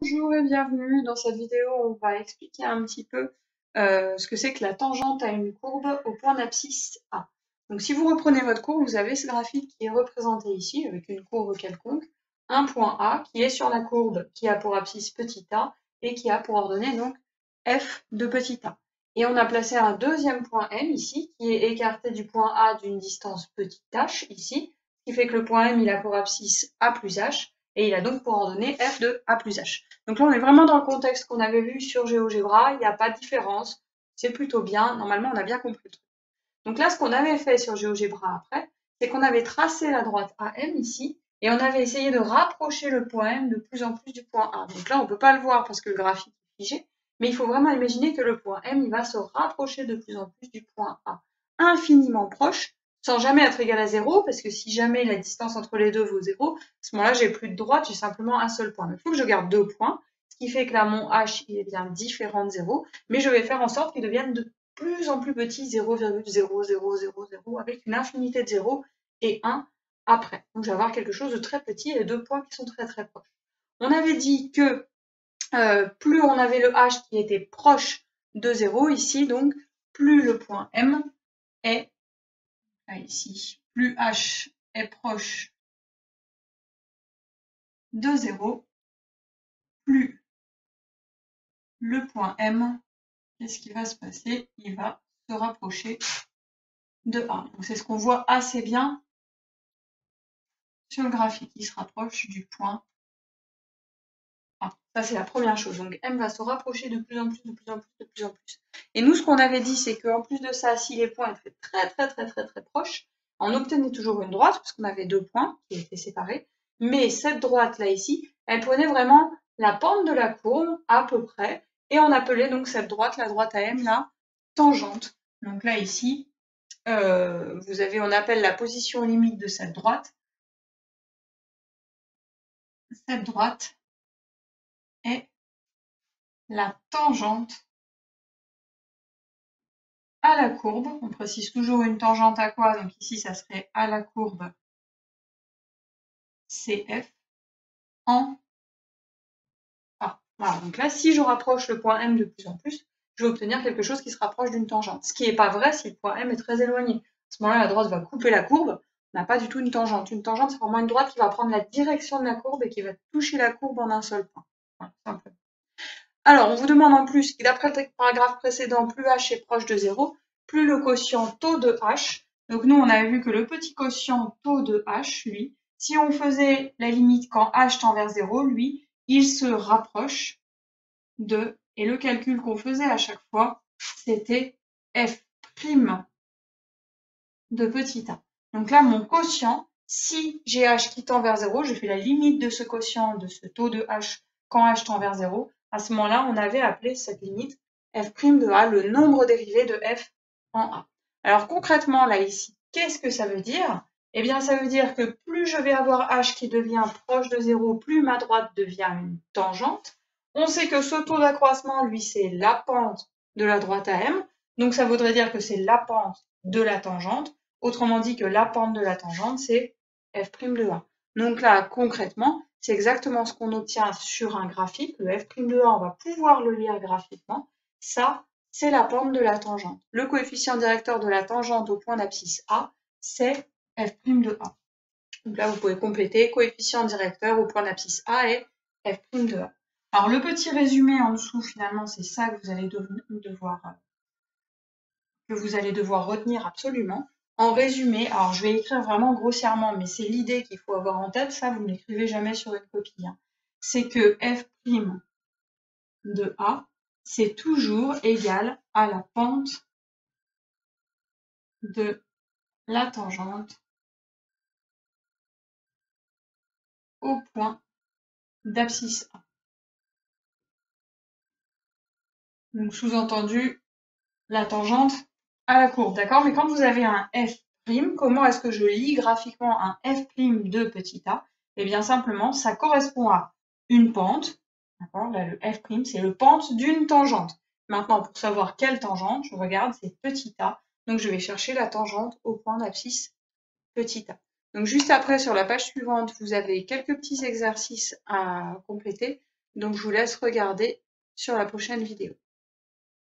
Bonjour et bienvenue. Dans cette vidéo, on va expliquer un petit peu ce que c'est que la tangente à une courbe au point d'abscisse A. Donc si vous reprenez votre courbe, vous avez ce graphique qui est représenté ici avec une courbe quelconque, un point A qui est sur la courbe qui a pour abscisse petit a et qui a pour ordonnée donc f de petit a. Et on a placé un deuxième point M ici qui est écarté du point A d'une distance petit h ici, ce qui fait que le point M il a pour abscisse A plus h et il a donc pour ordonnée f de A plus h. Donc là, on est vraiment dans le contexte qu'on avait vu sur GeoGebra, il n'y a pas de différence, c'est plutôt bien, normalement on a bien compris le truc. Donc là, ce qu'on avait fait sur GeoGebra après, c'est qu'on avait tracé la droite AM ici, et on avait essayé de rapprocher le point M de plus en plus du point A. Donc là, on ne peut pas le voir parce que le graphique est figé, mais il faut vraiment imaginer que le point M, il va se rapprocher de plus en plus du point A, infiniment proche, sans jamais être égal à 0, parce que si jamais la distance entre les deux vaut 0, à ce moment-là, j'ai plus de droite, j'ai simplement un seul point. Mais il faut que je garde deux points, ce qui fait que là, mon H, il est bien différent de 0, mais je vais faire en sorte qu'il devienne de plus en plus petit, 0,0000, avec une infinité de 0 et 1 après. Donc je vais avoir quelque chose de très petit et deux points qui sont très très proches. On avait dit que plus on avait le H qui était proche de 0 ici, donc plus le point M est, là ici, plus H est proche de 0, plus le point M, qu'est-ce qui va se passer? Il va se rapprocher de A. Donc c'est ce qu'on voit assez bien sur le graphique. Il se rapproche du point A. Ça, c'est la première chose. Donc M va se rapprocher de plus en plus, de plus en plus, de plus en plus. Et nous, ce qu'on avait dit, c'est qu'en plus de ça, si les points étaient très proches, on obtenait toujours une droite, parce qu'on avait deux points qui étaient séparés. Mais cette droite-là ici, elle prenait vraiment la pente de la courbe, à peu près, et on appelait donc cette droite, la droite AM, la tangente. Donc là, ici, on appelle la position limite de cette droite. Cette droite est la tangente à la courbe. On précise toujours une tangente à quoi? Donc ici, ça serait à la courbe CF en A. Voilà, donc là, si je rapproche le point M de plus en plus, je vais obtenir quelque chose qui se rapproche d'une tangente. Ce qui n'est pas vrai si le point M est très éloigné. À ce moment-là, la droite va couper la courbe. On n'a pas du tout une tangente. Une tangente, c'est vraiment une droite qui va prendre la direction de la courbe et qui va toucher la courbe en un seul point. Voilà, simplement. Alors, on vous demande en plus, d'après le paragraphe précédent, plus h est proche de 0, plus le quotient taux de h. Donc nous, on avait vu que le petit quotient taux de h, lui, si on faisait la limite quand h tend vers 0, lui, il se rapproche de, et le calcul qu'on faisait à chaque fois, c'était f' de petit a. Donc là, mon quotient, si j'ai h qui tend vers 0, je fais la limite de ce quotient, de ce taux de h, quand h tend vers 0. À ce moment-là, on avait appelé cette limite f' de a, le nombre dérivé de f en a. Alors concrètement, là, ici, qu'est-ce que ça veut dire? Eh bien, ça veut dire que plus je vais avoir h qui devient proche de 0, plus ma droite devient une tangente. On sait que ce taux d'accroissement, lui, c'est la pente de la droite AM. Donc, ça voudrait dire que c'est la pente de la tangente. Autrement dit que la pente de la tangente, c'est f' de a. Donc là, concrètement, c'est exactement ce qu'on obtient sur un graphique. Le f' de a, on va pouvoir le lire graphiquement. Ça, c'est la pente de la tangente. Le coefficient directeur de la tangente au point d'abscisse A, c'est f' de a. Donc là, vous pouvez compléter coefficient directeur au point d'abscisse A et f' de a. Alors, le petit résumé en dessous, finalement, c'est ça que vous allez devoir retenir absolument. En résumé, alors je vais écrire vraiment grossièrement, mais c'est l'idée qu'il faut avoir en tête, ça vous ne l'écrivez jamais sur une copie. Hein. C'est que f' de A, c'est toujours égal à la pente de la tangente au point d'abscisse A. Donc sous-entendu, la tangente à la courbe, d'accord? Mais quand vous avez un f', comment est-ce que je lis graphiquement un f' de petit a? Eh bien simplement, ça correspond à une pente, d'accord? Là, le f', c'est le pente d'une tangente. Maintenant, pour savoir quelle tangente, je regarde, c'est petit a. Donc je vais chercher la tangente au point d'abscisse petit a. Donc juste après, sur la page suivante, vous avez quelques petits exercices à compléter. Donc je vous laisse regarder sur la prochaine vidéo.